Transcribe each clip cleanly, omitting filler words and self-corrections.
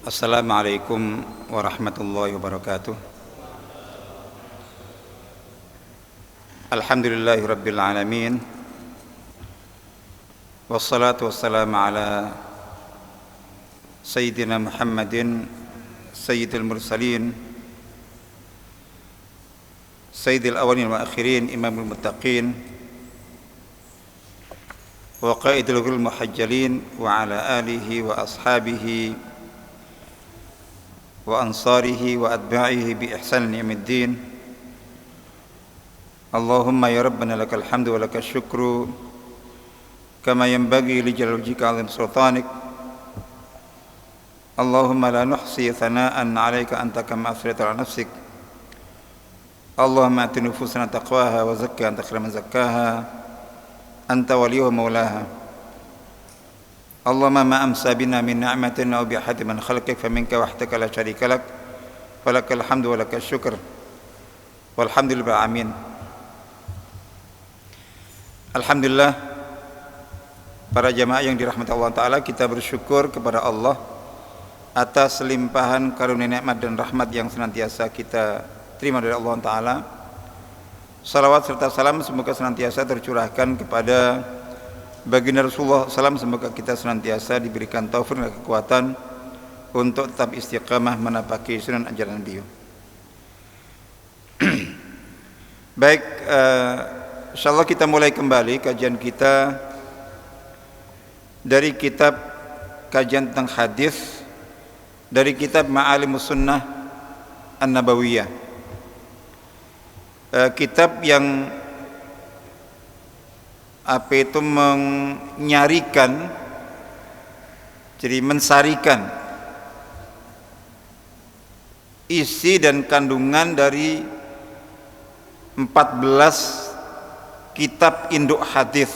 Assalamualaikum warahmatullahi wabarakatuh. Alhamdulillahi rabbil alamin. Wassalatu wassalamu ala Sayyidina Muhammadin Sayyidil mursalin Sayyidil awalin wa akhirin Imamul muttaqin wa qaidul ghuril muhajjalin wa ala alihi wa ashabihi wa ansarihi wa atba'ihi bi ihsan yaumiddin. Allahumma ya rabbana lakal hamdu wa lakal syukru kama yanbaghi li jalali wajhika 'azim sultanik. Allahumma la nuhsi thana'an 'alaika anta kama asrayta 'ala nafsik. Allahumma ati nufusana taqwaha wa zakkiha anta khairu man zakkaha anta waliyuha maulaha. Allahumma ma amsa bina min ni'matin aw bi ahadin min khalqik faminka wahdaka la syarika lak falakal hamdu wa lakal syukr walhamdulillahi amin. Alhamdulillah, para jamaah yang dirahmati Allah Ta'ala, kita bersyukur kepada Allah atas limpahan karunia nikmat dan rahmat yang senantiasa kita terima dari Allah Ta'ala. Salawat serta salam semoga senantiasa tercurahkan kepada baginda Rasulullah SAW. Semoga kita senantiasa diberikan taufik dan kekuatan untuk tetap istiqamah menapaki sunan ajaran beliau. Baik, insyaallah kita mulai kembali kajian kita dari kitab kajian tentang hadis dari kitab Ma'alimus Sunnah An-Nabawiyah, kitab yang menyarikan, jadi mensarikan isi dan kandungan dari 14 kitab induk hadis.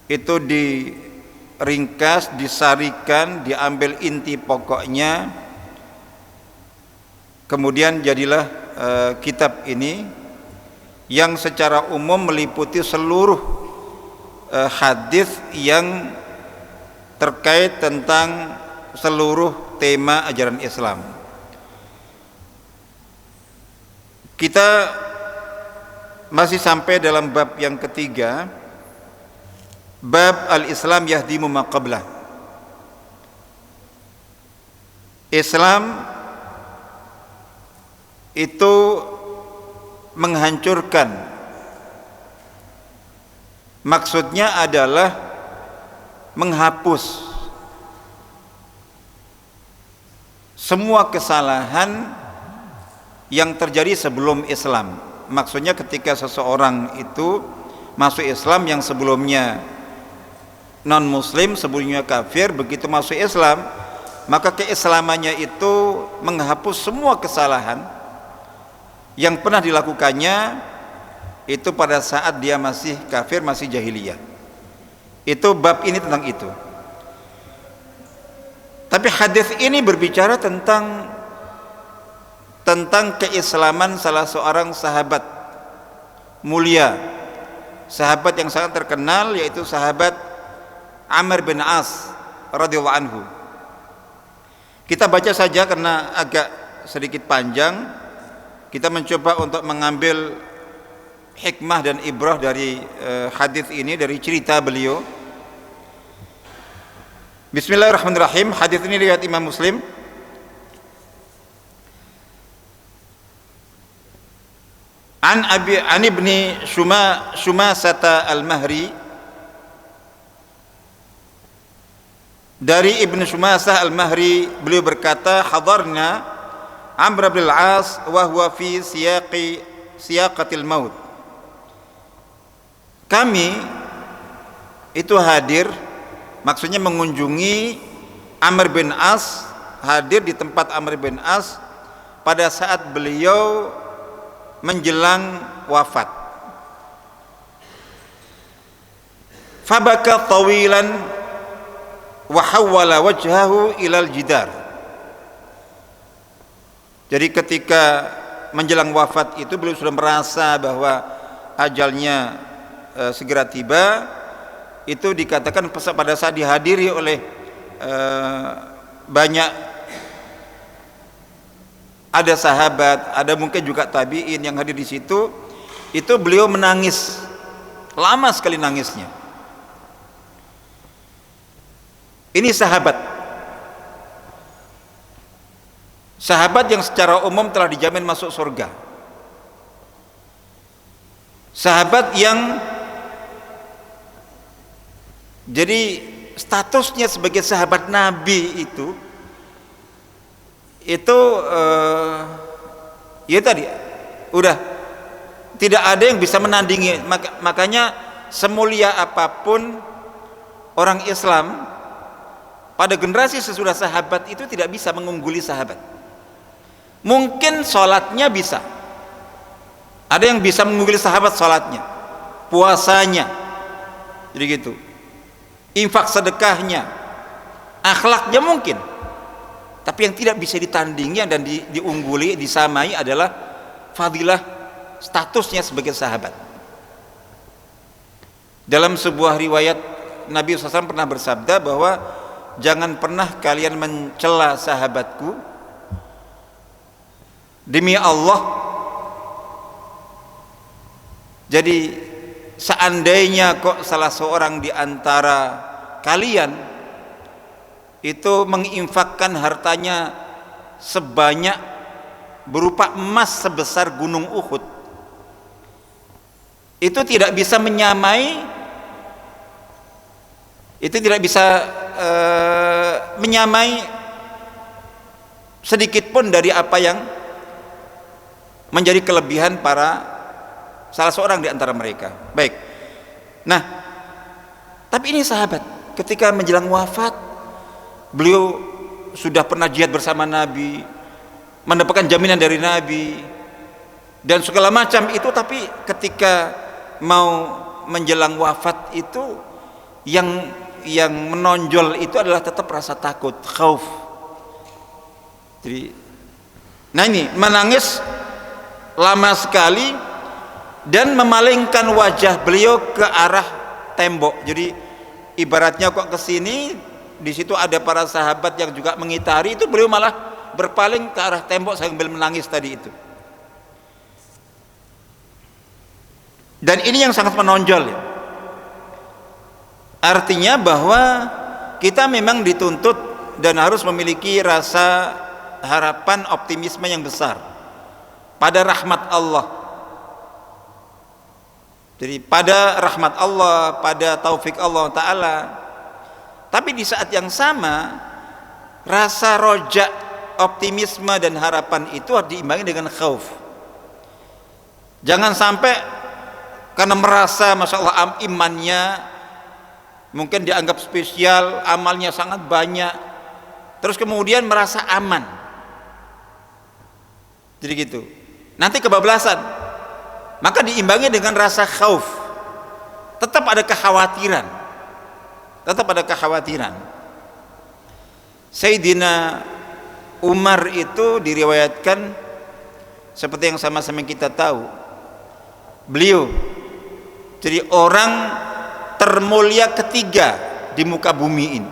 Itu diringkas, disarikan, diambil inti pokoknya, kemudian jadilah kitab ini yang secara umum meliputi seluruh hadis yang terkait tentang seluruh tema ajaran Islam. Kita masih sampai dalam bab yang ketiga, bab al-Islam yahdimu ma qablah. Islam itu menghancurkan, maksudnya adalah menghapus semua kesalahan yang terjadi sebelum Islam. Maksudnya ketika seseorang itu masuk Islam yang sebelumnya non muslim, sebelumnya kafir, begitu masuk Islam maka keislamannya itu menghapus semua kesalahan yang pernah dilakukannya itu pada saat dia masih kafir, masih jahiliyah. Itu bab ini tentang itu. Tapi hadis ini berbicara tentang keislaman salah seorang sahabat mulia, sahabat yang sangat terkenal, yaitu sahabat Amr bin As radhiyallahu anhu. Kita baca saja karena agak sedikit panjang. Kita mencoba untuk mengambil hikmah dan ibrah dari hadis ini, dari cerita beliau. Bismillahirrahmanirrahim. Hadis ini riwayat Imam Muslim. An ibni Shumasata al-Mahri, dari Ibnu Shumasah al-Mahri, beliau berkata, hadarna Amr bin al-As wa huwa fi siyaqatil maut. Kami itu hadir, maksudnya mengunjungi Amr bin As, hadir di tempat Amr bin As pada saat beliau menjelang wafat. Fabaka tawilan wa hawwala wajhahu ilal jidar. Jadi ketika menjelang wafat itu beliau sudah merasa bahwa ajalnya segera tiba. Itu dikatakan pada saat dihadiri oleh banyak ada sahabat, ada mungkin juga tabi'in yang hadir di situ, itu beliau menangis, lama sekali nangisnya. Ini sahabat yang secara umum telah dijamin masuk surga, sahabat yang jadi statusnya sebagai sahabat Nabi itu ya tadi udah tidak ada yang bisa menandingi. Makanya semulia apapun orang Islam, pada generasi sesudah sahabat itu tidak bisa mengungguli sahabat. Mungkin sholatnya bisa, ada yang bisa mengungguli sahabat, sholatnya, puasanya, jadi gitu, infak sedekahnya, akhlaknya mungkin. Tapi yang tidak bisa ditandingi dan diungguli, disamai adalah fadilah statusnya sebagai sahabat. Dalam sebuah riwayat Nabi SAW pernah bersabda bahwa jangan pernah kalian mencela sahabatku, demi Allah. Jadi seandainya kok salah seorang di antara kalian itu menginfakkan hartanya sebanyak berupa emas sebesar gunung Uhud, itu tidak bisa menyamai, menyamai sedikit pun dari apa yang menjadi kelebihan para salah seorang di antara mereka. Baik. Nah, tapi ini sahabat ketika menjelang wafat, beliau sudah pernah jihad bersama Nabi, mendapatkan jaminan dari Nabi dan segala macam itu, tapi ketika mau menjelang wafat itu yang menonjol itu adalah tetap rasa takut, khauf. Jadi, nah ini menangis lama sekali dan memalingkan wajah beliau ke arah tembok. Jadi ibaratnya kok ke sini, di situ ada para sahabat yang juga mengitari, itu beliau malah berpaling ke arah tembok sambil menangis tadi itu. Dan ini yang sangat menonjol ya. Artinya bahwa kita memang dituntut dan harus memiliki rasa harapan, optimisme yang besar pada rahmat Allah. Jadi pada rahmat Allah, pada taufik Allah Ta'ala. Tapi di saat yang sama, rasa roja, optimisme dan harapan itu harus diimbangi dengan khauf. Jangan sampai karena merasa Masya Allah imannya mungkin dianggap spesial, amalnya sangat banyak, terus kemudian merasa aman. Jadi gitu, nanti kebablasan. Maka diimbangi dengan rasa khauf. Tetap ada kekhawatiran, Sayyidina Umar itu diriwayatkan seperti yang sama-sama kita tahu, beliau jadi orang termulia ketiga di muka bumi ini,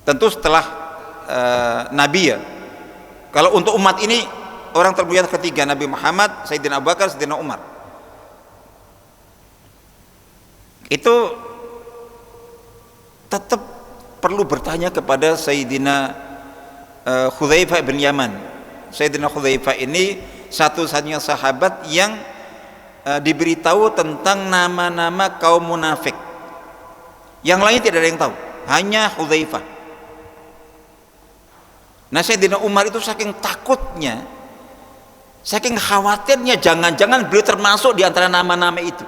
tentu setelah Nabi ya. Kalau untuk umat ini orang termulia ketiga, Nabi Muhammad, Sayyidina Abu Bakar, Sayyidina Umar. Itu tetap perlu bertanya kepada Sayyidina Hudzaifah bin Yaman. Sayyidina Hudzaifah ini satu-satunya sahabat yang diberitahu tentang nama-nama kaum munafik. Yang lain tidak ada yang tahu, hanya Hudzaifah. Nah, Sayyidina Umar itu saking takutnya, saking khawatirnya jangan-jangan beliau termasuk di antara nama-nama itu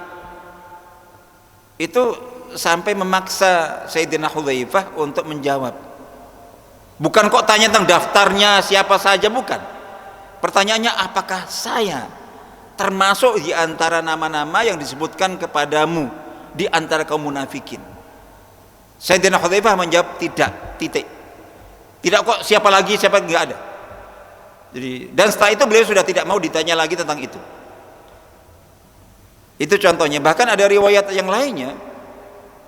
sampai memaksa Sayyidina Hudzaifah untuk menjawab. Bukan kok tanya tentang daftarnya siapa saja, bukan. Pertanyaannya, apakah saya termasuk di antara nama-nama yang disebutkan kepadamu di antara kaum munafikin? Sayyidina Hudzaifah menjawab tidak, titik. Tidak kok, siapa lagi, siapa, enggak ada. Jadi, dan setelah itu beliau sudah tidak mau ditanya lagi tentang itu. Itu contohnya. Bahkan ada riwayat yang lainnya.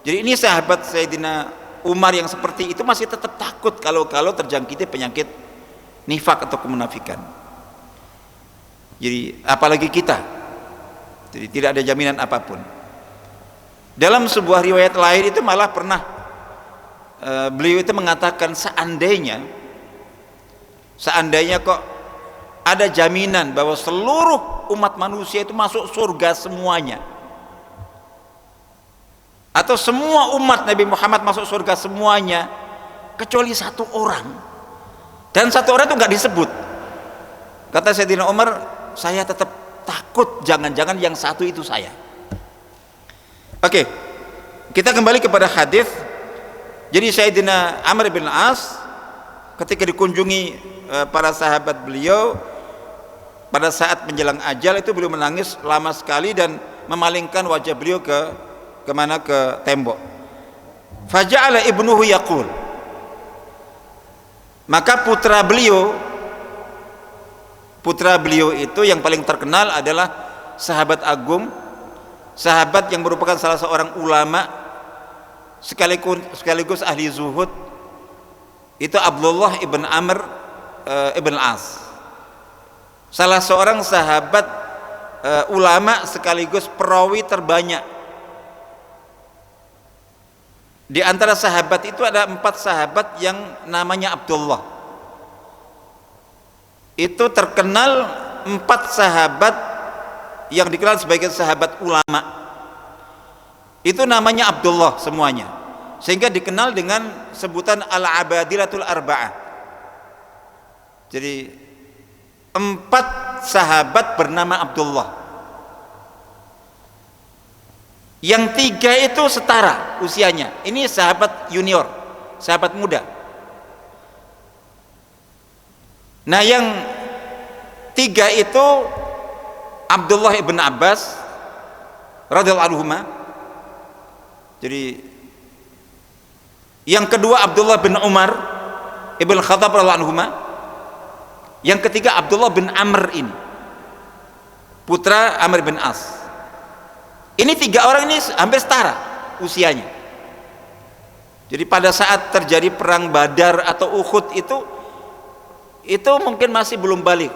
Jadi ini sahabat Sayyidina Umar yang seperti itu masih tetap takut kalau terjangkiti penyakit nifak atau kemunafikan. Jadi apalagi kita. Jadi tidak ada jaminan apapun. Dalam sebuah riwayat lain itu malah pernah beliau itu mengatakan seandainya kok ada jaminan bahwa seluruh umat manusia itu masuk surga semuanya, atau semua umat Nabi Muhammad masuk surga semuanya kecuali satu orang, dan satu orang itu nggak disebut, kata Sayyidina Umar, saya tetap takut jangan-jangan yang satu itu saya. Oke, kita kembali kepada hadis. Jadi Sayyidina Amr bin As ketika dikunjungi para sahabat beliau pada saat menjelang ajal itu, beliau menangis lama sekali dan memalingkan wajah beliau ke tembok. Faja'ala ibnuhu yaqul, maka putra beliau itu yang paling terkenal adalah sahabat agung, sahabat yang merupakan salah seorang ulama sekaligus ahli zuhud, itu Abdullah ibn Amr ibn As, salah seorang sahabat ulama sekaligus perawi terbanyak. Di antara sahabat itu ada 4 sahabat yang namanya Abdullah. Itu terkenal 4 sahabat yang dikenal sebagai sahabat ulama. Itu namanya Abdullah semuanya, sehingga dikenal dengan sebutan Al-Abadilatul Arba'ah. Jadi 4 sahabat bernama Abdullah. Yang 3 itu setara usianya. Ini sahabat junior, sahabat muda. Nah, yang 3 itu Abdullah ibn Abbas radhiyallahu anhuma. Jadi yang kedua Abdullah bin Umar ibn Khattab radhiyallahu anhuma. Yang ketiga Abdullah bin Amr, ini putra Amr bin As. Ini 3 orang ini hampir setara usianya. Jadi pada saat terjadi perang Badar atau Uhud itu mungkin masih belum balik.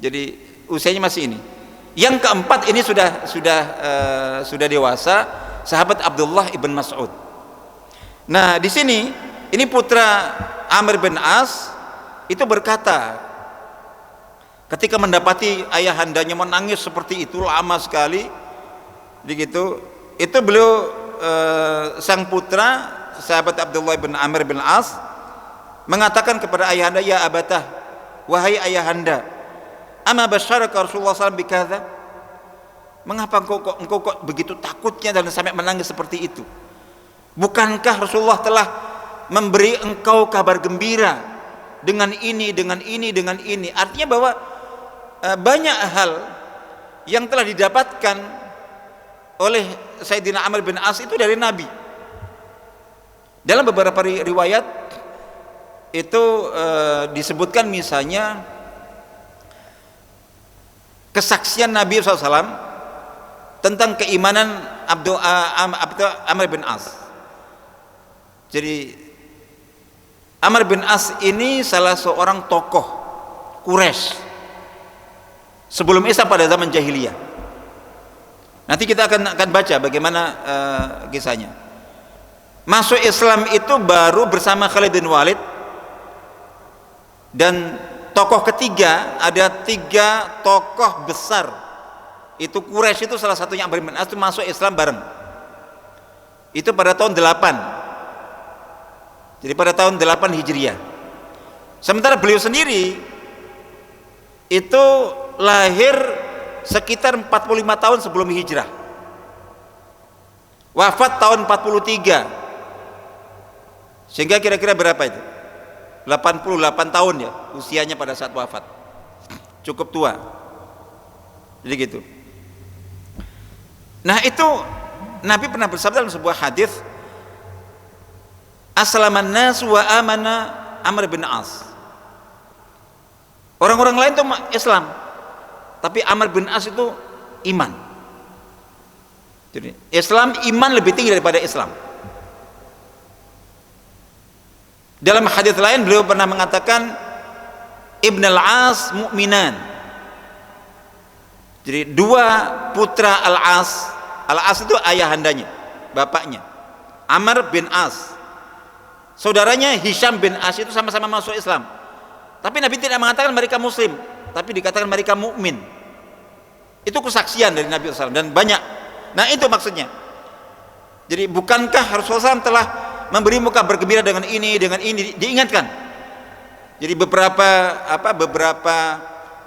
Jadi usianya masih ini. Yang keempat ini sudah dewasa, sahabat Abdullah ibn Mas'ud. Nah, di sini ini putra Amr bin As itu berkata, ketika mendapati ayahandanya menangis seperti itu lama sekali, begitu, itu beliau sang putra sahabat Abdullah bin Amr bin As mengatakan kepada ayahanda, ya abatah, wahai ayahanda, ama basyaraka Rasulullah SAW bikadha, mengapa engkau kok begitu takutnya dan sampai menangis seperti itu? Bukankah Rasulullah telah memberi engkau kabar gembira dengan ini, dengan ini, dengan ini? Artinya bahwa banyak hal yang telah didapatkan oleh Sayyidina Amr bin As itu dari Nabi. Dalam beberapa riwayat itu disebutkan misalnya kesaksian Nabi SAW tentang keimanan Amr bin As. Jadi Amr bin As ini salah seorang tokoh Quraisy sebelum Islam pada zaman jahiliyah. Nanti kita akan baca bagaimana kisahnya. Masuk Islam itu baru bersama Khalid bin Walid, dan tokoh ketiga, ada 3 tokoh besar. Itu Quraisy, itu salah satunya Amr bin As, itu masuk Islam bareng. Itu pada tahun 8. Jadi pada tahun 8 Hijriah. Sementara beliau sendiri itu lahir sekitar 45 tahun sebelum hijrah, wafat tahun 43, sehingga kira-kira berapa itu? 88 tahun ya usianya pada saat wafat, cukup tua. Jadi gitu. Nah, itu Nabi pernah bersabda dalam sebuah hadis, aslaman nas wa amana Amr bin As. Orang-orang lain itu Islam, tapi Amr bin As itu iman. Jadi Islam, iman lebih tinggi daripada Islam. Dalam hadis lain beliau pernah mengatakan Ibn al-As mu'minan. Jadi dua putra Al-As. Al-As itu ayahandanya, bapaknya Amr bin As. Saudaranya Hisham bin As itu sama-sama masuk Islam. Tapi Nabi tidak mengatakan mereka muslim, tapi dikatakan mereka mukmin. Itu kesaksian dari Nabi SAW dan banyak. Nah itu maksudnya. Jadi bukankah Rasulullah SAW telah memberi muka bergembira dengan ini diingatkan. Jadi beberapa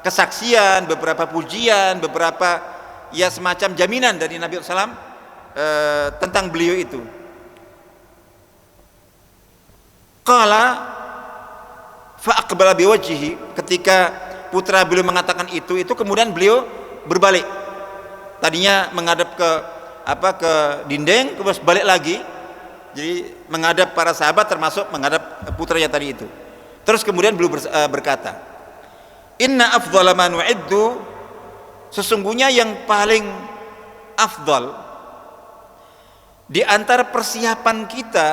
kesaksian, beberapa pujian, beberapa ya semacam jaminan dari Nabi SAW tentang beliau itu. Qala fa aqbala biwajhihi, ketika putra beliau mengatakan itu kemudian beliau berbalik. Tadinya menghadap ke dinding, terus balik lagi. Jadi menghadap para sahabat termasuk menghadap putranya tadi itu. Terus kemudian beliau berkata, "Inna afdhala ma nu'iddu", sesungguhnya yang paling afdal di antara persiapan kita,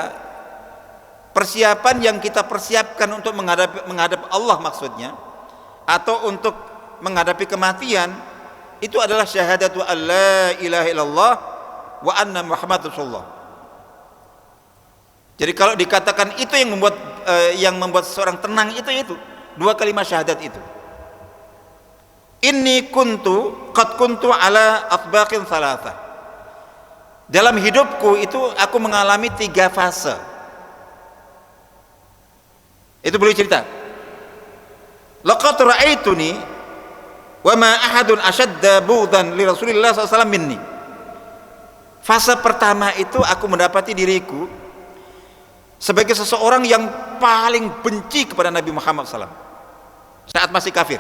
persiapan yang kita persiapkan untuk menghadap Allah maksudnya, atau untuk menghadapi kematian, itu adalah syahadatu alla ilaha illallah wa anna Muhammadar Rasulullah. Jadi kalau dikatakan itu yang membuat seseorang tenang, itu dua kalimat syahadat itu. Inni qad kuntu ala atbaqin thalatha. Dalam hidupku itu aku mengalami 3 fase. Itu beliau cerita. Laqad ra'aituni wa ma ahadun ashadda bughdan li Rasulillah SAW minni. Fase pertama itu aku mendapati diriku sebagai seseorang yang paling benci kepada Nabi Muhammad SAW saat masih kafir.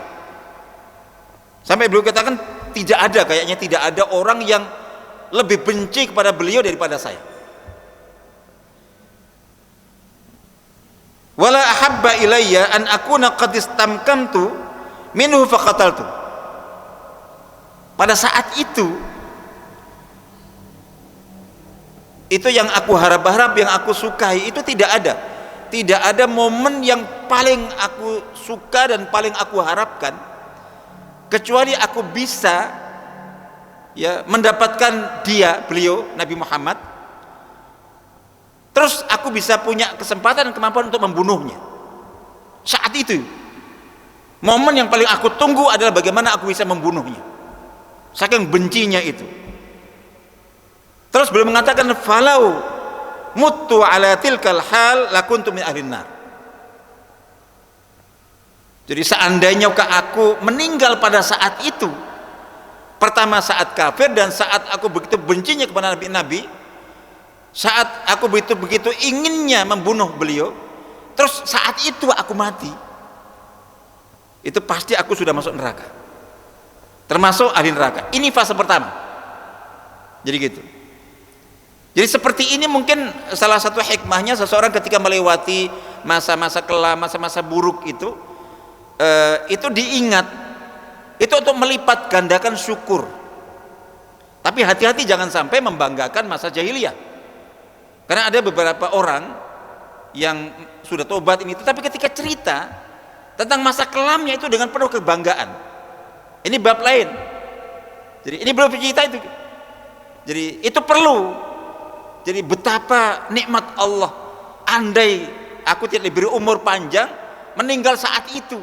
Sampai beliau katakan kayaknya tidak ada orang yang lebih benci kepada beliau daripada saya. Wala ahabba ilayya an akuna qad istamkantu minhu faqataltu. Pada saat itu yang aku harap-harap, yang aku sukai itu tidak ada momen yang paling aku suka dan paling aku harapkan kecuali aku bisa mendapatkan beliau Nabi Muhammad, terus aku bisa punya kesempatan dan kemampuan untuk membunuhnya. Saat itu momen yang paling aku tunggu adalah bagaimana aku bisa membunuhnya, saking bencinya itu. Terus beliau mengatakan, falau mutu ala tilkal hal lakuntu min ahlin nar. Jadi seandainya aku meninggal pada saat itu, pertama saat kafir dan saat aku begitu bencinya kepada nabi-nabi, saat aku begitu inginnya membunuh beliau, terus saat itu aku mati, itu pasti aku sudah masuk neraka, termasuk ahli neraka. Ini fase pertama. Jadi gitu. Jadi seperti ini mungkin salah satu hikmahnya seseorang ketika melewati masa-masa kelam, masa-masa buruk itu diingat, itu untuk melipat gandakan syukur. Tapi hati-hati jangan sampai membanggakan masa jahiliyah. Karena ada beberapa orang yang sudah tobat ini, tapi ketika cerita tentang masa kelamnya itu dengan penuh kebanggaan. Ini bab lain. Jadi ini belum cerita itu. Jadi itu perlu. Jadi betapa nikmat Allah, andai aku tidak diberi umur panjang meninggal saat itu,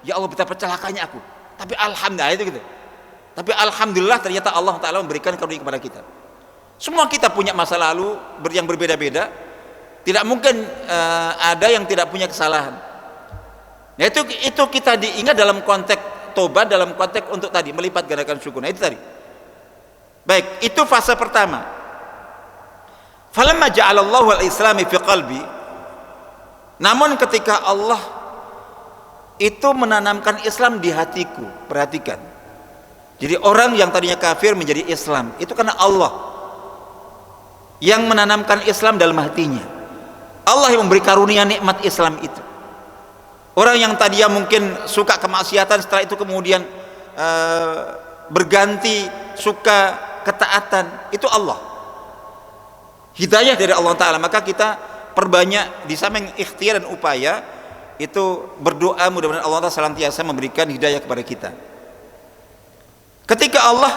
ya Allah betapa celakanya aku. Tapi alhamdulillah itu gitu. Tapi alhamdulillah ternyata Allah Ta'ala memberikan karunia kepada kita. Semua kita punya masa lalu yang berbeda-beda. Tidak mungkin ada yang tidak punya kesalahan. Nah, itu kita diingat dalam konteks tobat, dalam konteks untuk tadi melipat gandakan syukur. Nah itu tadi. Baik, itu fase pertama. Falamma ja'alallahu al-islami fi qalbi, namun ketika Allah itu menanamkan Islam di hatiku, perhatikan. Jadi orang yang tadinya kafir menjadi Islam, itu karena Allah yang menanamkan Islam dalam hatinya. Allah yang memberi karunia nikmat Islam itu. Orang yang tadinya mungkin suka kemaksiatan, setelah itu kemudian berganti suka ketaatan, itu Allah. Hidayah dari Allah Ta'ala. Maka kita perbanyak di samping ikhtiar dan upaya itu berdoa, mudah-mudahan Allah Ta'ala senantiasa memberikan hidayah kepada kita. Ketika Allah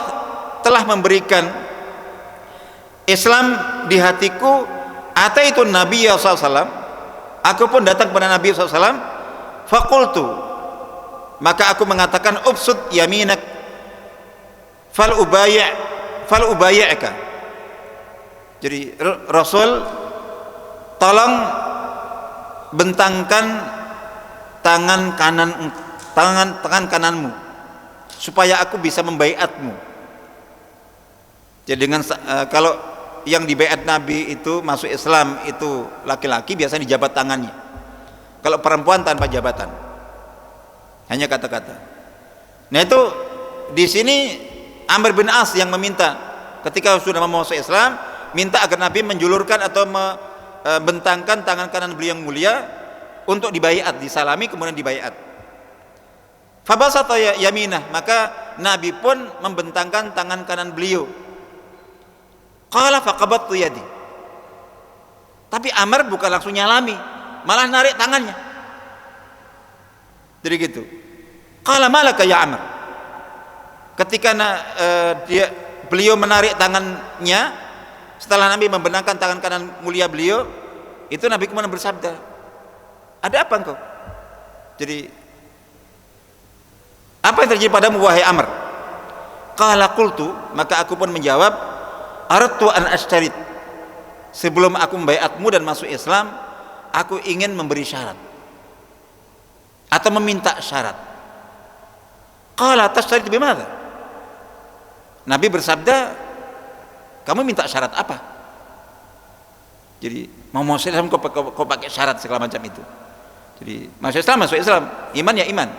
telah memberikan Islam di hatiku, ataitu Nabi SAW, aku pun datang kepada Nabi SAW, faqultu, maka aku mengatakan, ubsud yaminak fal ubaya'ka. Jadi Rasul, tolong bentangkan tangan kananmu supaya aku bisa membaiatmu. Jadi dengan kalau yang dibaiat Nabi itu masuk Islam itu laki-laki, biasanya dijabat tangannya. Kalau perempuan tanpa jabatan, hanya kata-kata. Nah itu di sini Amr bin As yang meminta ketika sudah mau masuk Islam, minta agar Nabi menjulurkan atau membentangkan tangan kanan beliau yang mulia untuk dibaiat, disalami kemudian dibaiat. Fabasata yaminah, maka Nabi pun membentangkan tangan kanan beliau. Qala faqabattu yadi. Tapi Amr bukan langsung nyalami, malah narik tangannya. Jadi gitu. Qala malaka ya Amr. Ketika beliau menarik tangannya, setelah Nabi membentangkan tangan kanan mulia beliau, itu Nabi kemudian bersabda, ada apa engkau? Jadi apa yang terjadi padamu wahai Amr? Qala qultu, maka aku pun menjawab, aradtu an ashtarit, sebelum aku membaiatmu dan masuk Islam, aku ingin memberi syarat atau meminta syarat. Qala tashtarit bimada? Nabi bersabda, kamu minta syarat apa? Jadi mau masuk Islam kau pakai syarat segala macam itu. Jadi masuk Islam, iman ya iman.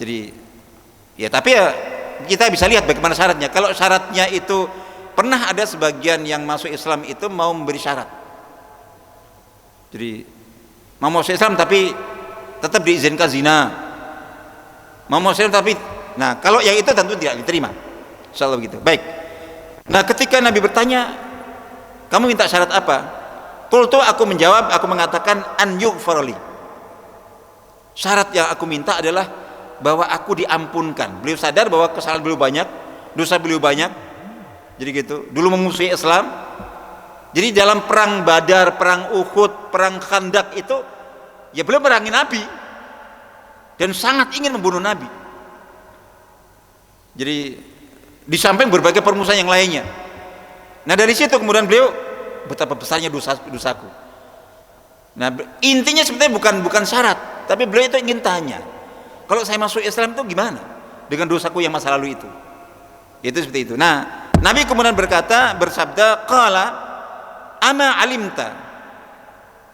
Jadi ya, tapi ya kita bisa lihat bagaimana syaratnya. Kalau syaratnya itu, pernah ada sebagian yang masuk Islam itu mau memberi syarat. Jadi mau masuk Islam tapi tetap diizinkan zina. Mau masuk Islam tapi, nah kalau yang itu tentu tidak diterima. Insyaallah begitu. Baik. Nah ketika Nabi bertanya, kamu minta syarat apa? Qultu, aku menjawab, aku mengatakan an yughfarli. Syarat yang aku minta adalah bahwa aku diampunkan. Beliau sadar bahwa kesalahan beliau banyak, dosa beliau banyak. Jadi gitu. Dulu memusuhi Islam. Jadi dalam perang Badar, perang Uhud, perang Khandak itu, ya beliau merangi Nabi dan sangat ingin membunuh Nabi. Jadi di samping berbagai permusuhan yang lainnya. Nah dari situ kemudian beliau, betapa besarnya dosaku. Nah intinya sebetulnya bukan syarat, tapi beliau itu ingin tanya, kalau saya masuk Islam itu gimana dengan dosaku yang masa lalu itu? Itu seperti itu. Nah Nabi kemudian bersabda, qala ama alimta,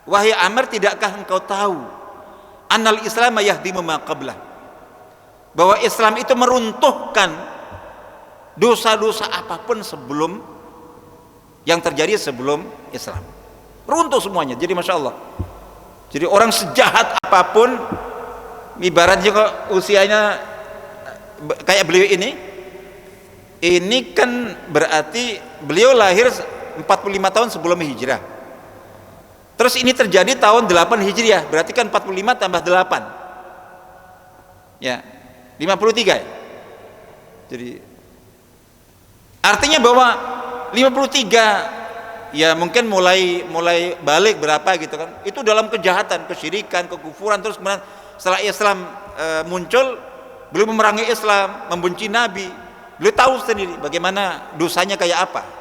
wahai Amr, tidakkah engkau tahu, annal Islam yahdimu ma qablah, bahwa Islam itu meruntuhkan dosa-dosa apapun sebelum yang terjadi sebelum Islam, runtuh semuanya. Jadi masya Allah, jadi orang sejahat apapun, ibaratnya kok usianya kayak beliau ini kan berarti beliau lahir 45 tahun sebelum hijrah. Terus ini terjadi tahun 8 hijriah, berarti kan 45 tambah 8 ya 53 ya. Jadi artinya bahwa 53 ya mungkin mulai balik berapa gitu kan, itu dalam kejahatan, kesyirikan, kekufuran. Terus kemudian setelah Islam muncul, beliau memerangi Islam, membenci Nabi. Beliau tahu sendiri bagaimana dosanya kayak apa.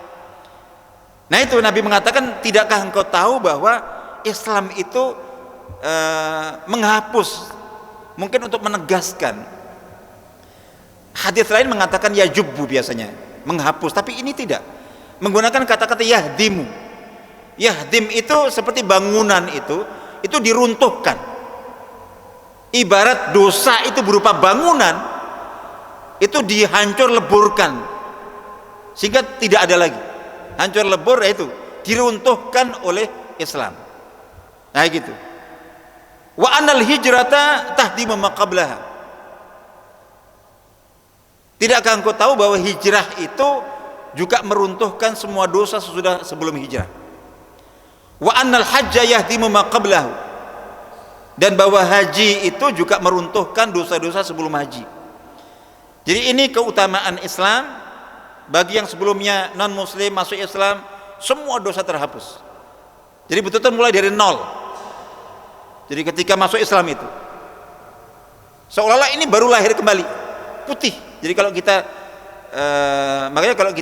Nah itu Nabi mengatakan, tidakkah engkau tahu bahwa Islam itu menghapus, mungkin untuk menegaskan. Hadis lain mengatakan ya jubbu, biasanya menghapus, tapi ini tidak, menggunakan kata-kata yahdimu. Yahdim itu seperti bangunan itu diruntuhkan. Ibarat dosa itu berupa bangunan, itu dihancur leburkan sehingga tidak ada lagi. Hancur lebur, itu diruntuhkan oleh Islam. Nah gitu. Wa anal hijrata tahdimu ma qablaha. Tidakkah engkau tahu bahwa hijrah itu juga meruntuhkan semua dosa sebelum hijrah? wa annal hajja yahdimu ma qablahu, dan bahwa haji itu juga meruntuhkan dosa-dosa sebelum haji. Jadi ini keutamaan Islam. Bagi yang sebelumnya non muslim masuk Islam, semua dosa terhapus. Jadi betul-betul mulai dari nol. Jadi ketika masuk Islam itu seolah-olah ini baru lahir kembali, putih. Jadi kalau kita makanya kalau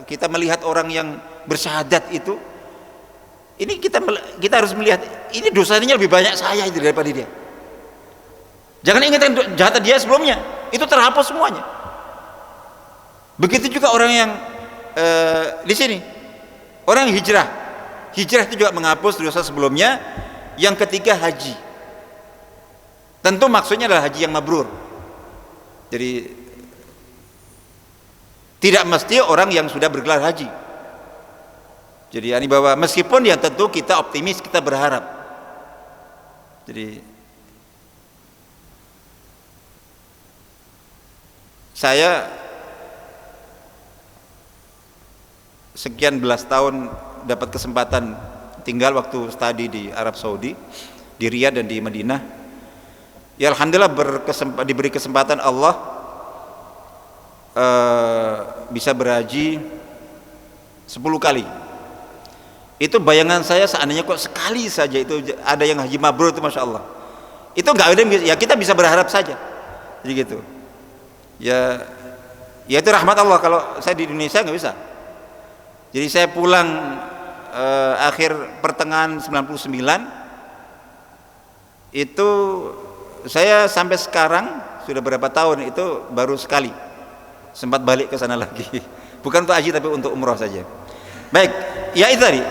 kita melihat orang yang bersyahadat itu, ini kita harus melihat ini dosanya lebih banyak saya itu daripada dia. Jangan ingatkan jahat dia sebelumnya, itu terhapus semuanya. Begitu juga orang yang di sini, orang yang hijrah itu juga menghapus dosa sebelumnya. Yang ketiga haji, tentu maksudnya adalah haji yang mabrur. Jadi tidak mesti orang yang sudah bergelar haji. Jadi ini bahwa meskipun ya tentu kita optimis, kita berharap. Jadi saya sekian belas tahun dapat kesempatan tinggal waktu studi di Arab Saudi, di Riyadh dan di Madinah. Ya alhamdulillah diberi kesempatan Allah bisa berhaji 10 kali. Itu bayangan saya seandainya kok sekali saja itu ada yang haji mabrur itu masya Allah. Itu nggak ada, ya kita bisa berharap saja. Jadi gitu. Ya itu rahmat Allah. Kalau saya di Indonesia nggak bisa. Jadi saya pulang akhir pertengahan 99 itu saya sampai sekarang sudah berapa tahun itu baru sekali sempat balik ke sana lagi. Bukan untuk haji tapi untuk umroh saja. Baik, ya itu tadi.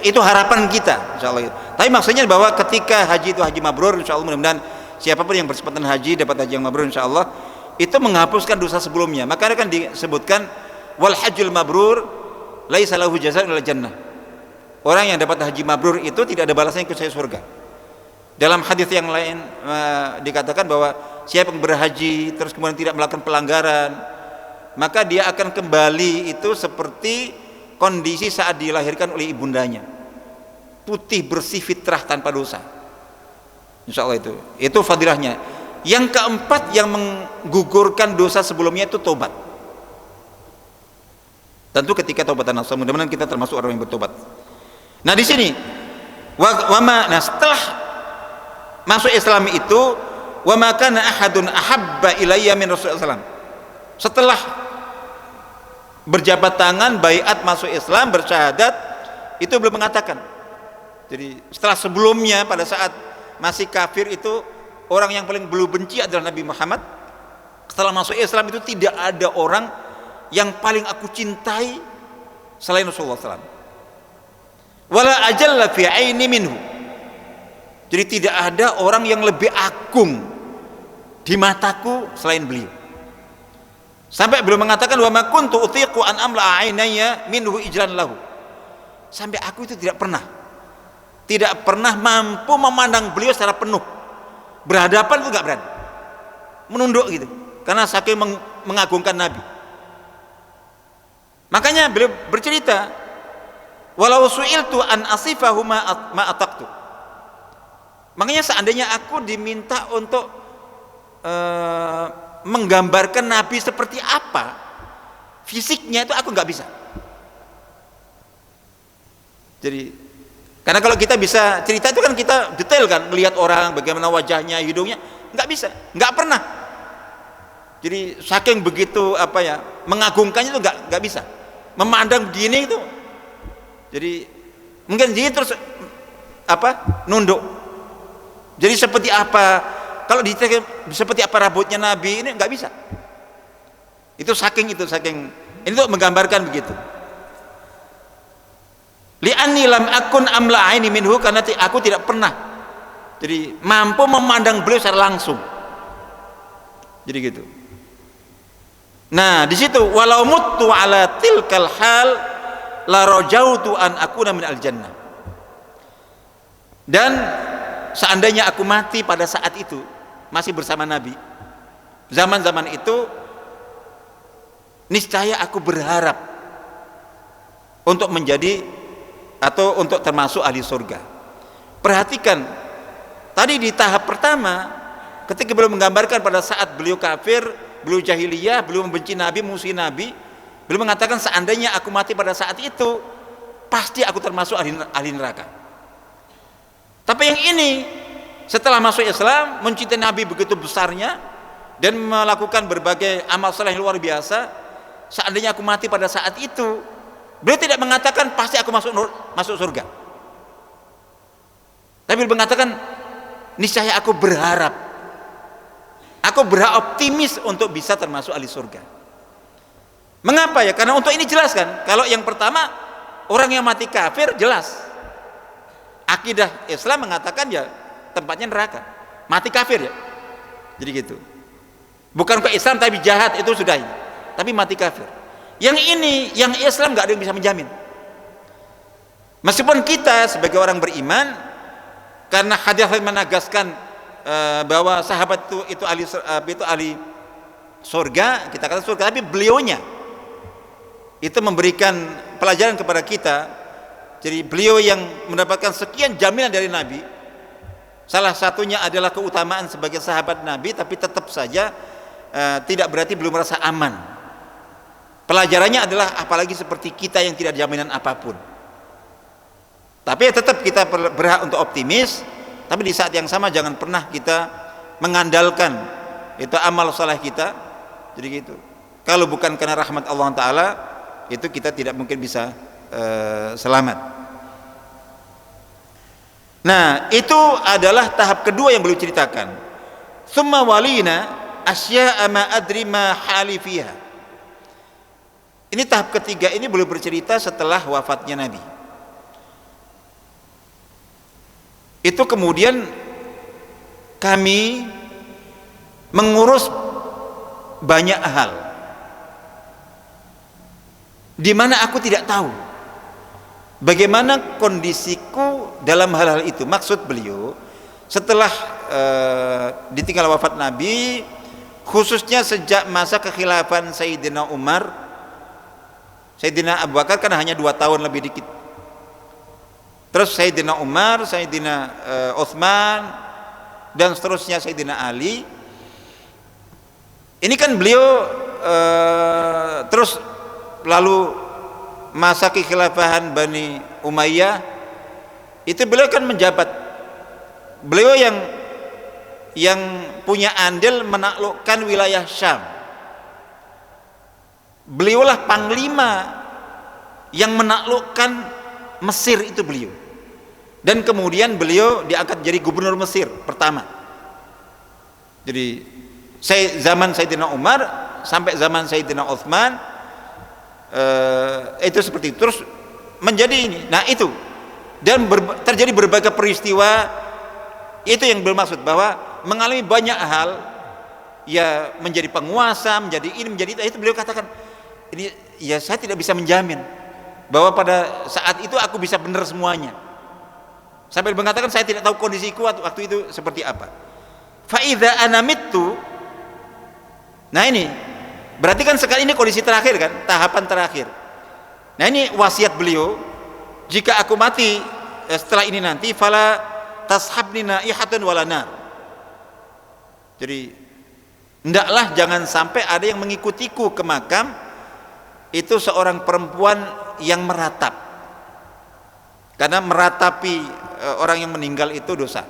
Itu harapan kita insyaallah. Tapi maksudnya bahwa ketika haji itu haji mabrur, insyaallah mudah-mudahan siapapun yang berkesempatan haji dapat haji yang mabrur insyaallah, itu menghapuskan dosa sebelumnya. Maka kan disebutkan wal hajjul mabrur laisa lahu jazaa'un illa jannah. Orang yang dapat haji mabrur itu tidak ada balasannya kecuali surga. Dalam hadis yang lain dikatakan bahwa siapa yang berhaji terus kemudian tidak melakukan pelanggaran, maka dia akan kembali itu seperti kondisi saat dilahirkan oleh ibundanya, putih bersih fitrah tanpa dosa. Insya Allah itu fadilahnya. Yang keempat yang menggugurkan dosa sebelumnya itu tobat. Tentu ketika taubatan nasuha, mudah-mudahan kita termasuk orang yang bertobat. Nah di sini, nah setelah masuk Islam itu, wa ma kana ahadun ahabba ilayya min Rasulullah SAW. Setelah berjabat tangan, baiat masuk Islam, bersyahadat, itu belum mengatakan. Jadi setelah sebelumnya pada saat masih kafir itu orang yang paling belum benci adalah Nabi Muhammad. Setelah masuk Islam itu tidak ada orang yang paling aku cintai selain Rasulullah SAW. Wala ajalla fi aini minhu. Jadi tidak ada orang yang lebih agung di mataku selain beliau. Sampai beliau mengatakan wa ma kuntu utiqu an amla ainaya minhu ijlan lahu. Sampai aku itu tidak pernah mampu memandang beliau secara penuh. Berhadapan itu enggak berani. Menunduk gitu. Karena saking mengagungkan Nabi. Makanya beliau bercerita, walau su'iltu an asifahu ma ataqtu. Makanya seandainya aku diminta untuk menggambarkan Nabi seperti apa fisiknya, itu aku nggak bisa. Jadi karena kalau kita bisa cerita itu kan kita detail kan, melihat orang bagaimana wajahnya, hidungnya, nggak bisa, nggak pernah. Jadi saking begitu mengagumkannya itu nggak bisa. Memandang begini itu, jadi mungkin dia terus nunduk. Jadi seperti apa, kalau ditanya seperti apa rambutnya Nabi ini nggak bisa. Itu saking ini tuh menggambarkan begitu. Li'anni lam akun amla aini minhu, karena aku tidak pernah jadi mampu memandang beliau secara langsung. Jadi gitu. Nah di situ walau muttu ala tilkal hal la rajautu an akuna min al jannah. Dan seandainya aku mati pada saat itu masih bersama Nabi, zaman-zaman itu niscaya aku berharap untuk menjadi atau untuk termasuk ahli surga. Perhatikan, tadi di tahap pertama ketika beliau menggambarkan pada saat beliau kafir, beliau jahiliyah, beliau membenci Nabi, musuh Nabi, beliau mengatakan seandainya aku mati pada saat itu pasti aku termasuk ahli neraka. Tapi yang ini setelah masuk Islam, mencintai Nabi begitu besarnya dan melakukan berbagai amal saleh yang luar biasa, seandainya aku mati pada saat itu, beliau tidak mengatakan pasti aku masuk surga. Tapi beliau mengatakan niscaya aku berharap, aku optimis untuk bisa termasuk ahli surga. Mengapa ya? Karena untuk ini jelaskan. Kalau yang pertama, orang yang mati kafir jelas akidah Islam mengatakan ya tempatnya neraka, mati kafir ya. Jadi gitu. Bukan ke Islam tapi jahat, itu sudah ini. Tapi mati kafir. Yang ini, yang Islam nggak ada yang bisa menjamin. Meskipun kita sebagai orang beriman, karena hadis menegaskan bahwa sahabat itu ahli surga, kita kata surga, tapi beliaunya itu memberikan pelajaran kepada kita. Jadi beliau yang mendapatkan sekian jaminan dari Nabi, salah satunya adalah keutamaan sebagai sahabat Nabi, tapi tetap saja tidak berarti belum merasa aman. Pelajarannya adalah apalagi seperti kita yang tidak jaminan apapun. Tapi tetap kita berhak untuk optimis, tapi di saat yang sama jangan pernah kita mengandalkan itu amal saleh kita. Jadi gitu. Kalau bukan karena rahmat Allah Ta'ala, itu kita tidak mungkin bisa selamat. Nah, itu adalah tahap kedua yang beliau ceritakan. Summa walina asya'a ma adri ma hali fiha. Ini tahap ketiga, ini beliau bercerita setelah wafatnya Nabi. Itu kemudian kami mengurus banyak hal di mana aku tidak tahu bagaimana kondisiku dalam hal-hal itu. Maksud beliau setelah ditinggal wafat Nabi, khususnya sejak masa kekhilafan Sayyidina Umar, Sayyidina Abu Bakar kan hanya 2 tahun lebih dikit, terus Sayyidina Umar, Sayyidina Utsman, dan seterusnya Sayyidina Ali. Ini kan beliau terus lalu masa kekhilafahan Bani Umayyah, itu beliau kan menjabat, beliau yang punya andil menaklukkan wilayah Syam. Beliaulah panglima yang menaklukkan Mesir, itu beliau. Dan kemudian beliau diangkat jadi gubernur Mesir pertama. Jadi zaman Sayyidina Umar sampai zaman Sayyidina Utsman, itu seperti itu, terus menjadi ini. Nah itu, dan terjadi berbagai peristiwa. Itu yang bermaksud bahwa mengalami banyak hal, ya menjadi penguasa, menjadi ini, menjadi itu. Beliau katakan ini, ya saya tidak bisa menjamin bahwa pada saat itu aku bisa benar semuanya. Sampai mengatakan saya tidak tahu kondisiku waktu itu seperti apa. Fa idza ana mittu. Nah ini berarti kan sekarang ini kondisi terakhir kan, tahapan terakhir. Nah ini wasiat beliau, jika aku mati setelah ini nanti, fala tashabni naihatun wala nar. Jadi hendaklah jangan sampai ada yang mengikutiku ke makam itu seorang perempuan yang meratap, karena meratapi orang yang meninggal itu dosa.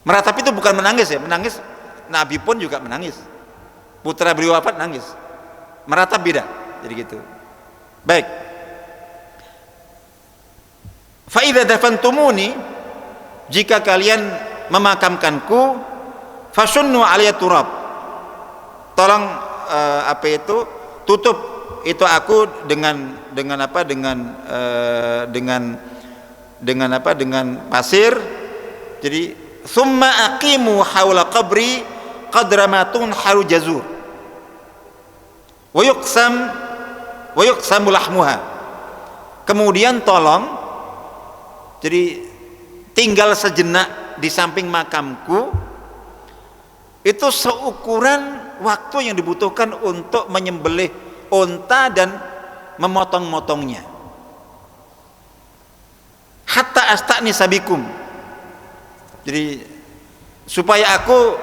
Meratapi itu bukan menangis ya, menangis Nabi pun juga menangis, putra beliau wafat nangis, meratap beda. Jadi gitu. Baik. Fa idza dafantumuni, jika kalian memakamkanku, fasunnu alayya turab, tolong tutup itu aku dengan pasir. Jadi summa aqimu haula qabri qadra ma tunharu jazur wa yuqsamu lahmuha. Kemudian tolong, jadi tinggal sejenak di samping makamku, itu seukuran waktu yang dibutuhkan untuk menyembelih unta dan memotong-motongnya. hatta asta'nisa bikum. Jadi supaya aku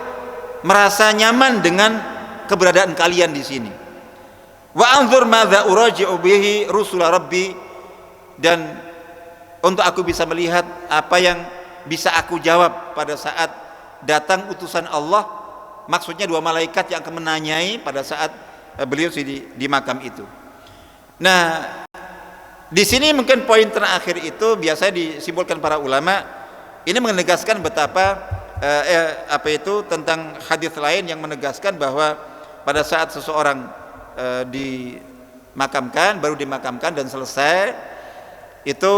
merasa nyaman dengan keberadaan kalian di sini. Wa anzur madza uraji'u bihi rusula rabbi, dan untuk aku bisa melihat apa yang bisa aku jawab pada saat datang utusan Allah, maksudnya dua malaikat yang akan menanyai pada saat beliau di makam itu. Nah, di sini mungkin poin terakhir itu biasa disimbolkan para ulama, ini menegaskan betapa tentang hadis lain yang menegaskan bahwa pada saat seseorang baru dimakamkan dan selesai itu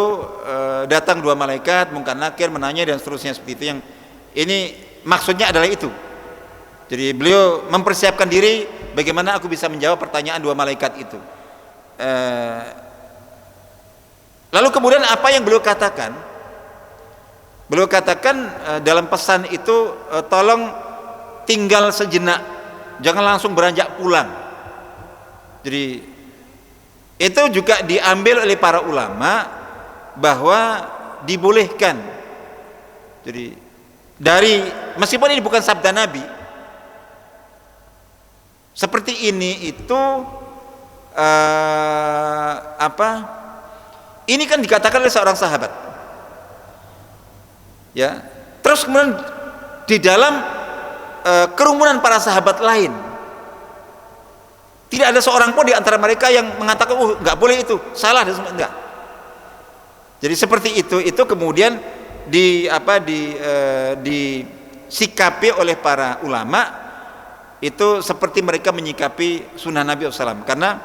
datang dua malaikat Munkar Nakir menanya dan seterusnya seperti itu. Yang ini maksudnya adalah itu. Jadi beliau mempersiapkan diri bagaimana aku bisa menjawab pertanyaan dua malaikat itu. Lalu kemudian apa yang beliau katakan? Beliau katakan dalam pesan itu, tolong tinggal sejenak, jangan langsung beranjak pulang. Jadi itu juga diambil oleh para ulama bahwa dibolehkan. Jadi meskipun ini bukan sabda Nabi, seperti ini itu ini kan dikatakan oleh seorang sahabat, ya. Terus kemudian di dalam kerumunan para sahabat lain, tidak ada seorang pun di antara mereka yang mengatakan, nggak boleh itu, salah, dan enggak. Jadi seperti itu kemudian disikapi oleh para ulama itu seperti mereka menyikapi sunnah Nabi SAW, karena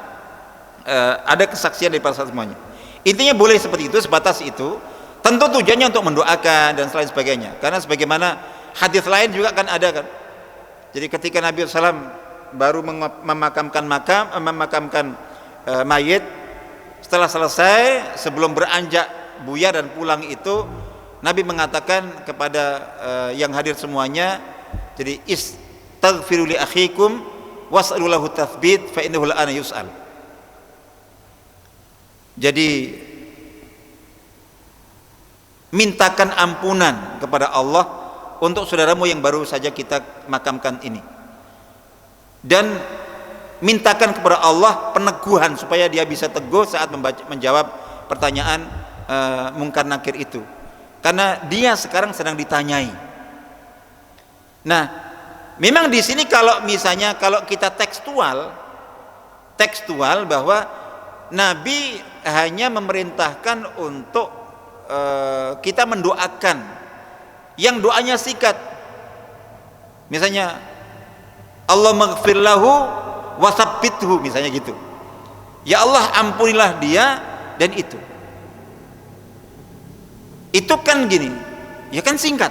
ada kesaksian dari para sahabat semuanya. Intinya boleh seperti itu, sebatas itu. Tentu tujuannya untuk mendoakan dan selain sebagainya, karena sebagaimana hadis lain juga kan ada kan. Jadi ketika Nabi SAW baru memakamkan mayit, setelah selesai, sebelum beranjak buyar dan pulang itu, Nabi mengatakan kepada yang hadir semuanya, jadi istaghfiru li akhikum was'alu lahu tathbit fa innahu al-ana yus'al. Jadi mintakan ampunan kepada Allah untuk saudaramu yang baru saja kita makamkan ini, dan mintakan kepada Allah peneguhan supaya dia bisa teguh saat menjawab pertanyaan Munkar Nakir itu, karena dia sekarang sedang ditanyai. Nah, memang di sini kalau kita tekstual bahwa Nabi hanya memerintahkan untuk kita mendoakan yang doanya singkat, misalnya Allah maghfir lahu wa tsabbithu, misalnya gitu. Ya Allah, ampunilah dia, dan itu kan gini, ya kan singkat.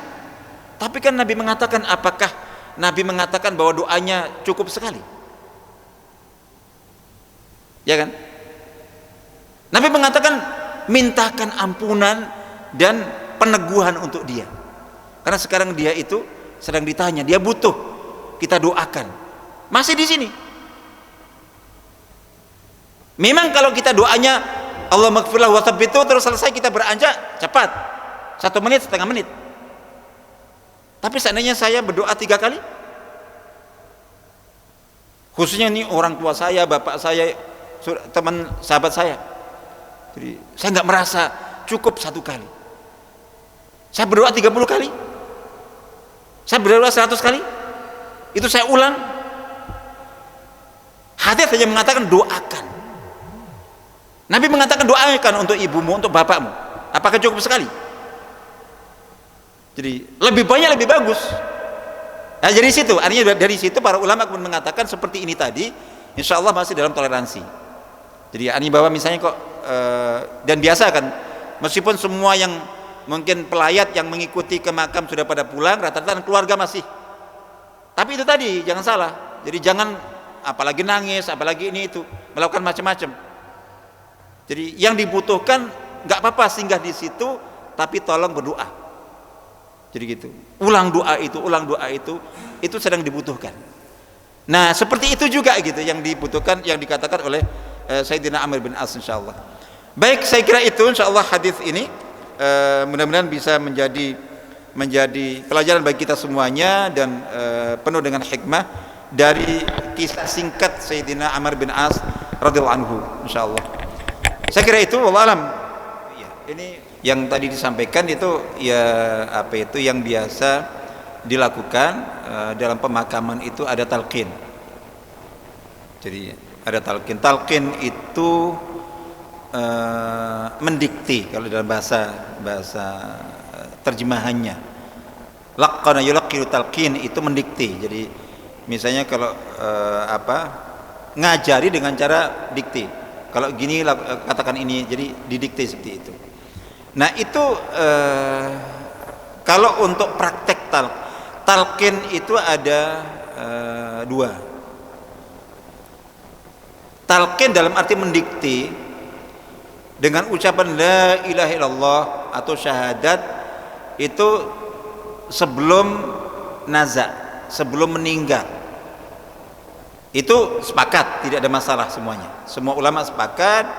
Tapi kan Nabi mengatakan, apakah Nabi mengatakan bahwa doanya cukup sekali? Ya kan? Nabi mengatakan mintakan ampunan dan peneguhan untuk dia, karena sekarang dia itu sedang ditanya, dia butuh kita doakan. Masih di sini. Memang kalau kita doanya Allah maghfirlah wa tsabbithu, terus selesai kita beranjak cepat, 1 menit, setengah menit. Tapi seandainya saya berdoa 3 kali, khususnya ini orang tua saya, bapak saya, teman sahabat saya, jadi saya nggak merasa cukup 1 kali. Saya berdoa 30 kali, saya berdoa 100 kali, itu saya ulang. Hadis hanya mengatakan doakan. Nabi mengatakan doakan untuk ibumu, untuk bapakmu. Apakah cukup sekali? Jadi lebih banyak lebih bagus. Nah, dari situ, artinya dari situ para ulama kemudian mengatakan seperti ini tadi, insya Allah masih dalam toleransi. Jadi artinya bahwa misalnya kok dan biasa kan, meskipun semua yang mungkin pelayat yang mengikuti ke makam sudah pada pulang, rata-rata keluarga masih. Tapi itu tadi jangan salah. Jadi jangan apalagi nangis, apalagi ini itu, melakukan macam-macam. Jadi yang dibutuhkan nggak apa-apa singgah di situ, tapi tolong berdoa. Jadi gitu. Ulang doa itu sedang dibutuhkan. Nah, seperti itu juga gitu yang dibutuhkan, yang dikatakan oleh Sayyidina Amr bin As, insyaallah. Baik, saya kira itu insyaallah hadis ini mudah-mudahan bisa menjadi pelajaran bagi kita semuanya dan penuh dengan hikmah dari kisah singkat Sayyidina Amr bin As radhiyallahu anhu, insyaallah. Saya kira itu, wallahu alam. Ini yang tadi disampaikan itu ya apa itu yang biasa dilakukan dalam pemakaman itu ada talqin. Jadi ada talqin. Talqin itu mendikti kalau dalam bahasa terjemahannya. Laqana yulqiru talqin itu mendikti. Jadi misalnya kalau ngajari dengan cara dikti. Kalau gini katakan ini, jadi didikte seperti itu. Nah itu kalau untuk praktek talqin itu ada dua. Talqin dalam arti mendikte dengan ucapan la ilaha illallah atau syahadat itu sebelum naza, sebelum meninggal. Itu sepakat, tidak ada masalah semuanya. Semua ulama sepakat,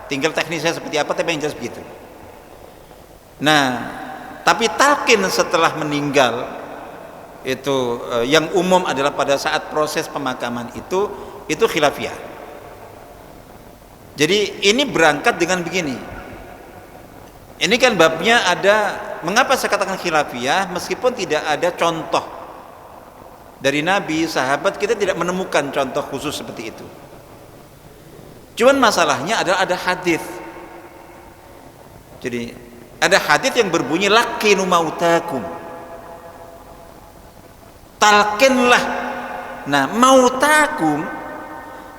tinggal teknisnya seperti apa, tapi yang jelas begitu. Nah, tapi talqin setelah meninggal itu yang umum adalah pada saat proses pemakaman itu khilafiyah. Jadi ini berangkat dengan begini. Ini kan babnya ada, mengapa saya katakan khilafiyah meskipun tidak ada contoh dari Nabi, sahabat, kita tidak menemukan contoh khusus seperti itu. Cuman masalahnya adalah ada hadis. Jadi ada hadis yang berbunyi laqinu mautakum. Talqinlah. Nah, mautakum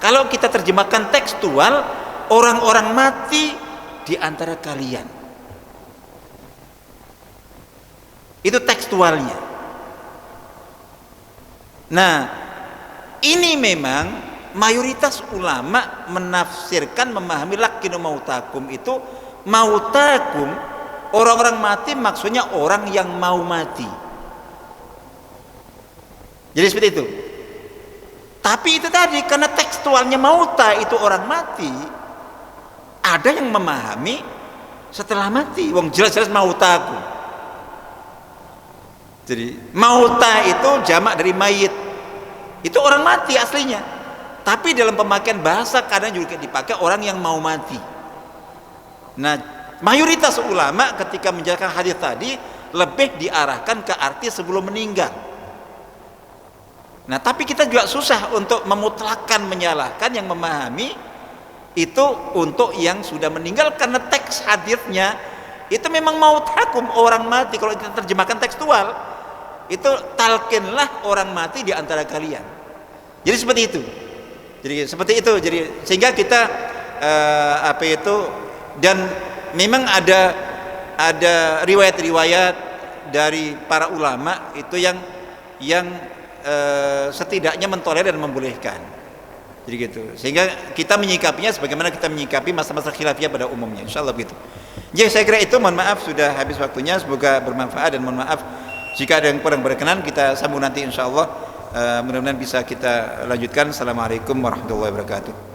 kalau kita terjemahkan tekstual, orang-orang mati di antara kalian. Itu tekstualnya. Nah, ini memang mayoritas ulama menafsirkan, memahami laqinu mautakum itu mautakum, orang-orang mati maksudnya orang yang mau mati. Jadi seperti itu. Tapi itu tadi karena tekstualnya mauta itu orang mati, ada yang memahami setelah mati. Wong jelas-jelas mautaku. Jadi mauta itu jamak dari mayit. Itu orang mati aslinya. Tapi dalam pemakaian bahasa kadang juga dipakai orang yang mau mati. Nah, mayoritas ulama ketika menjelaskan hadis tadi lebih diarahkan ke arti sebelum meninggal. Nah, tapi kita juga susah untuk memutlakkan, menyalahkan yang memahami itu untuk yang sudah meninggal karena teks hadisnya itu memang mautakum, orang mati. Kalau kita terjemahkan tekstual itu talqinlah orang mati di antara kalian. Jadi seperti itu. Jadi sehingga kita dan memang ada riwayat-riwayat dari para ulama itu yang setidaknya mentolerir dan membolehkan. Jadi gitu. Sehingga kita menyikapinya sebagaimana kita menyikapi masa-masa khilafiyah pada umumnya. Insyaallah begitu. Jadi saya kira itu, mohon maaf sudah habis waktunya, semoga bermanfaat, dan mohon maaf jika ada yang kurang berkenan, kita sambung nanti insyaallah. Mudah-mudahan bisa kita lanjutkan. Assalamualaikum warahmatullahi wabarakatuh.